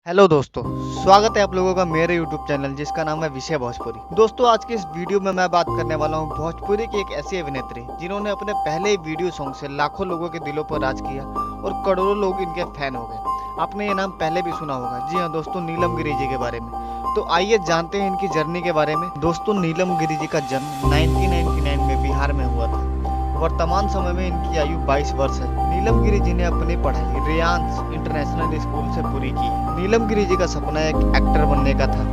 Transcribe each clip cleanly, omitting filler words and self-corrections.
Hello दोस्तों, स्वागत है आप लोगों का मेरे YouTube चैनल जिसका नाम है विषय भोजपुरी। दोस्तों, आज के इस वीडियो में मैं बात करने वाला हूं भोजपुरी की एक ऐसी अभिनेत्री जिन्होंने अपने पहले ही वीडियो सॉन्ग से लाखों लोगों के दिलों पर राज किया और करोड़ों लोग इनके फैन हो गए। आपने ये नाम पहले भी सुना होगा। जी हाँ दोस्तों, नीलम गिरी जी के बारे में। तो आइए जानते हैं इनकी जर्नी के बारे में। दोस्तों, नीलम गिरी जी का जन्म 1999 में बिहार में हुआ था। वर्तमान समय में इनकी आयु 22 वर्ष है। नीलम गिरी जी ने अपनी पढ़ाई रियांस इंटरनेशनल स्कूल से पूरी की। नीलम गिरी जी का सपना एक एक्टर बनने का था,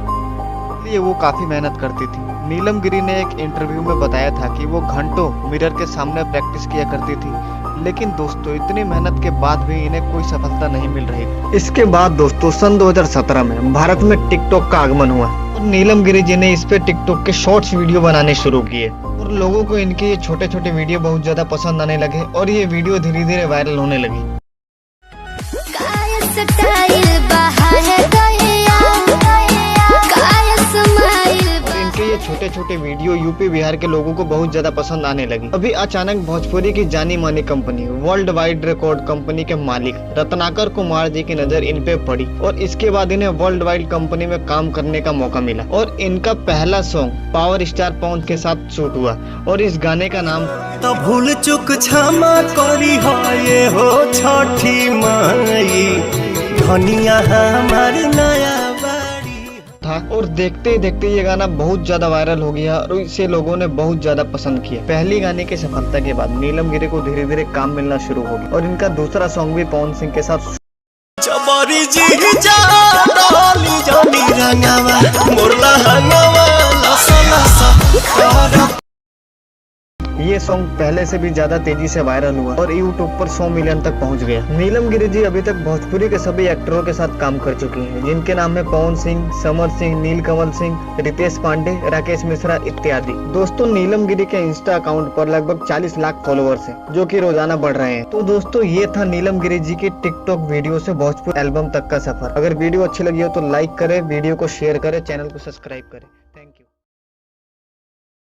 इसलिए वो काफी मेहनत करती थी। नीलम गिरी ने एक इंटरव्यू में बताया था कि वो घंटों मिरर के सामने प्रैक्टिस किया करती थी, लेकिन दोस्तों इतनी मेहनत के बाद भी इन्हें कोई सफलता नहीं मिल रही थी। इसके बाद दोस्तों सन 2017 में भारत में टिकटॉक का आगमन हुआ और नीलम गिरी जी ने इस पे टिकटॉक के शॉर्ट्स वीडियो बनाने शुरू किए और लोगों को इनके ये छोटे छोटे वीडियो बहुत ज्यादा पसंद आने लगे और ये वीडियो धीरे धीरे वायरल होने लगी। इनके ये छोटे छोटे वीडियो यूपी बिहार के लोगों को बहुत ज्यादा पसंद आने लगी। अभी अचानक भोजपुरी की जानी मानी company world wide record company के मालिक रत्नाकर कुमार जी की नजर इन पे पड़ी और इसके बाद इन्हें वर्ल्ड वाइड कंपनी में काम करने का मौका मिला और इनका पहला सॉन्ग पावर स्टार पवन के साथ शूट हुआ और इस गाने का नाम तो भूल चुक क्षमा करी ये हो छठी माई धनिया हमार नया था। और देखते ही देखते ये गाना बहुत ज्यादा वायरल हो गया और इसे लोगों ने बहुत ज्यादा पसंद किया। पहली गाने की सफलता के बाद नीलम गिरी को धीरे धीरे काम मिलना शुरू हो गया और इनका दूसरा सॉन्ग भी पवन सिंह के साथ चबरी जी जा डाली जानी रंगावा मोरला हंगावा लसा लसा। ये सॉन्ग पहले से भी ज्यादा तेजी से वायरल हुआ और यूट्यूब पर 100 मिलियन तक पहुंच गया। नीलम गिरी जी अभी तक भोजपुरी के सभी एक्टरों के साथ काम कर चुकी हैं, जिनके नाम है पवन सिंह, समर सिंह, नीलकमल सिंह, रितेश पांडे, राकेश मिश्रा इत्यादि। दोस्तों, नीलम गिरी के इंस्टा अकाउंट पर लगभग 40 लाख फॉलोअर्स हैं, जो कि रोजाना बढ़ रहे हैं। तो दोस्तों, ये था नीलम गिरी जी के टिकटॉक वीडियो से भोजपुरी एल्बम तक का सफर। अगर वीडियो अच्छी लगी हो तो लाइक करें, वीडियो को शेयर करें, चैनल को सब्सक्राइब करें।